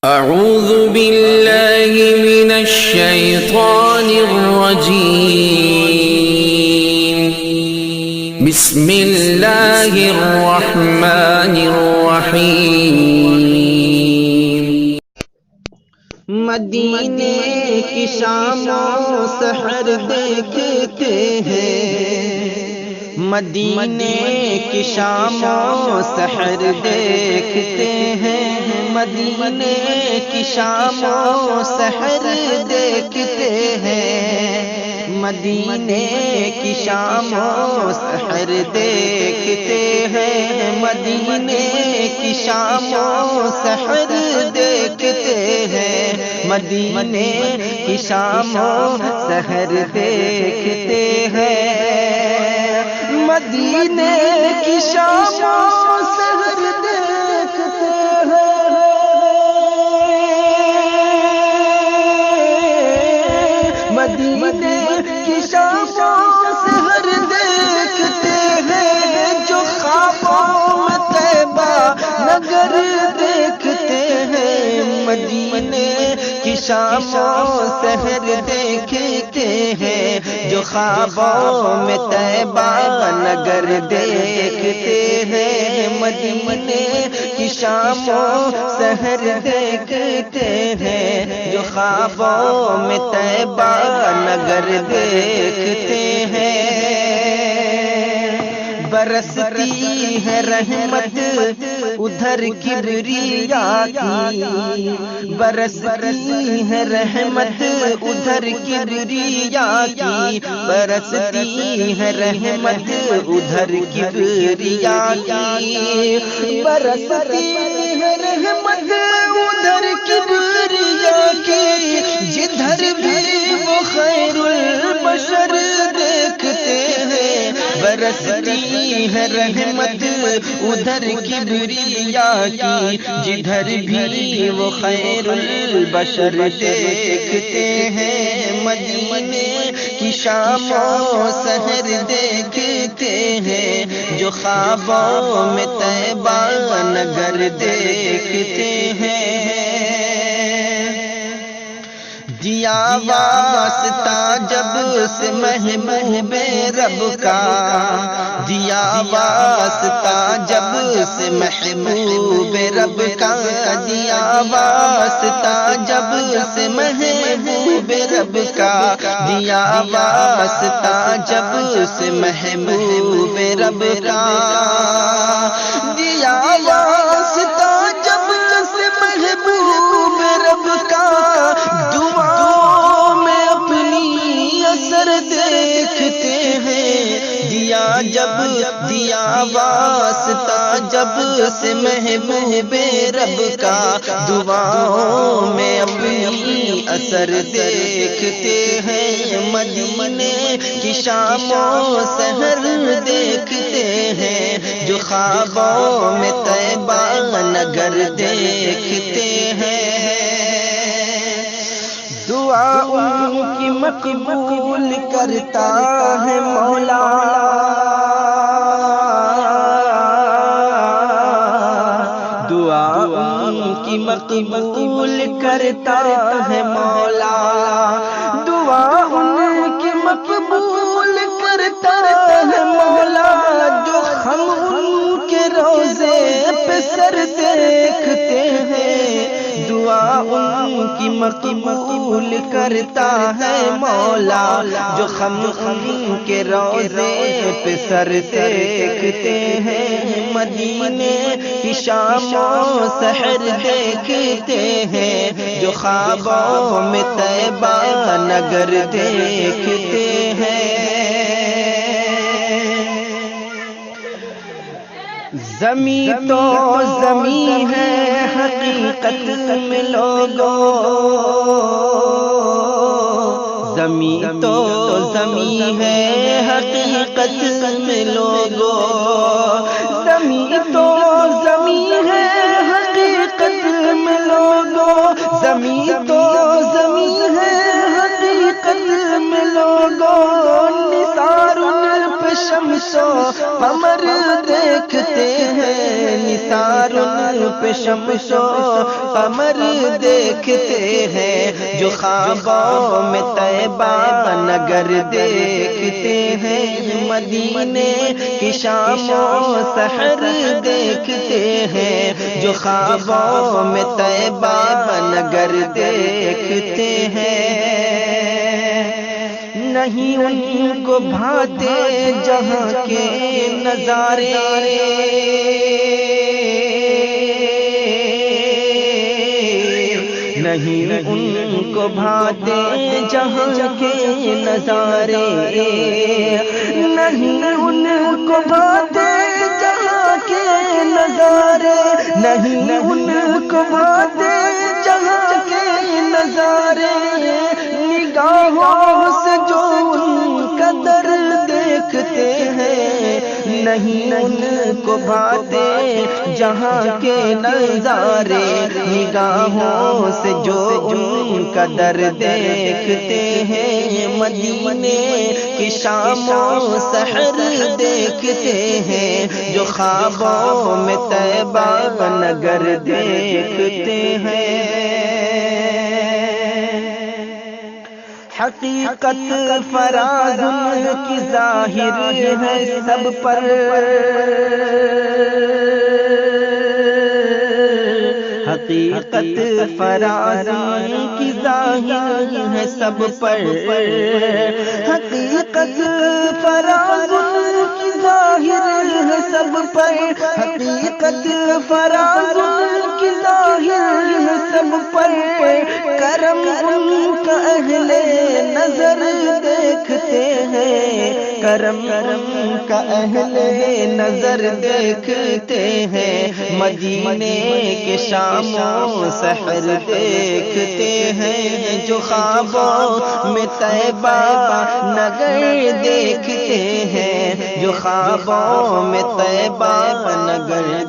أعوذ بالله من الشيطان الرجيم. بسم الله الرحمن الرحيم. مدینے کی شام و سحر دیکھتے ہیں، مدینے کی شام و سحر دیکھتے ہیں، مدینے کی شام و سحر دیکھتے ہیں، مدینے کی شام و سحر دیکھتے ہیں، مدینے کی شام و سحر دیکھتے ہیں، مدینے کی شام و سحر دیکھتے ہیں، مدینے کی شام و سحر دیکھتے ہیں، مدینے کی شام و سحر دیکھتے ہیں، جو خوابوں میں طیبہ نگر دیکھتے ہیں، مدینے کی شام و سحر دیکھتے ہیں، جو خوابوں میں طیبہ نگر دیکھتے ہیں، مدینے کی شام و سحر دیکھتے ہیں، جو خوابوں میں طیبہ نگر دیکھتے ہیں، برستی ہے رحمت ادھر کبریا کی، برستی ہے رحمت ادھر کبریا کی، برستی ہے رحمت ادھر کبریا کی، برستی ہے رحمت ادھر کبریا کی، جدھر بھی وہ خیر البشر دیکھتے ہیں، برستی ہے رحمت ادھر کبریا کی، جدھر بھی وہ خیر البشر دیکھتے ہیں، مدینے کی شام و سحر دیکھتے ہیں، جو خوابوں میں طیبہ نگر دیکھتے ہیں، دیا واسطہ جب سے محبوب رب کا، دیا واسطہ جب سے محبوب رب کا، دیا واسطہ جب سے محبوب رب کا، دیا واسطہ جب سے محبوب رب کا، دیا واسطہ جب سے محبوب رب کا، دعاؤں میں اپنی اثر دیکھتے ہیں، دیا جب دیا واسطہ جب سے محبوب رب کا، دعاؤں میں اپنی اثر دیکھتے ہیں، مدینے کی شام و سحر دیکھتے ہیں، جو خوابوں میں طیبہ نگر دیکھتے ہیں، دعا ان کی مقبول کرتا ہے مولا، دعا ان کی مقبول کرتا ہے مولا، دعا ان کی مقبول کرتا ہے مولا، جو ہم ان کے روزے پہ سر دیکھتے ہیں، دعا ان کی مقبول کرتا ہے مولا، جو ہم ان کے روزے پہ سر دیکھتے ہیں، مدینے کی شام و سحر دیکھتے ہیں، جو خوابوں میں طیبہ نگر دیکھتے ہیں، زمین تو زمین ہے حقیقت میں لوگوں، زمین تو زمین ہے حقیقت میں لوگوں، زمین تو زمین ہے حقیقت میں لوگوں، زمین تو زمین ہے حقیقت میں لوگوں، نثار پہ شمس و قمر دیکھتے ہیں، نثار ان پہ شمس و قمر دیکھتے ہیں، جو خوابوں میں طیبہ نگر دیکھتے ہیں، مدینے کی شام و سحر دیکھتے ہیں، جو خوابوں میں طیبہ نگر دیکھتے ہیں۔ نہیں ان کو بھاتے جہاں کے نظارے، نہیں ان کو بھاتے جہاں کے نظارے، نہیں ان کو بھاتے جہاں کے نظارے، نہیں ان کو بھاتے جہاں کے نظارے، نگاہوں سے جو ان کا در دیکھتے ہیں، نہیں ان کو بھاتے جہاں کے نظارے، نگاہوں سے جو ان کا در دیکھتے ہیں، مدینے کی شام و سحر دیکھتے ہیں، جو خوابوں میں طیبہ نگر دیکھتے ہیں۔ حقیقت فراز ان کی ظاہر ہے سب پر، حقیقت فراز ان کی ظاہر ہے سب پر، حقیقت فراز ان کی ظاہر ہے سب پر، حقیقت فراز ان کی ظاہر ہے سب پر، کرم ان کا اہل نظر دیکھتے ہیں، کرم کا اہل نظر دیکھتے ہیں، مدینے کے شام و سحر دیکھتے ہیں، جو خوابوں میں طیبہ نگر دیکھتے ہیں، جو خوابوں میں طیبہ نگر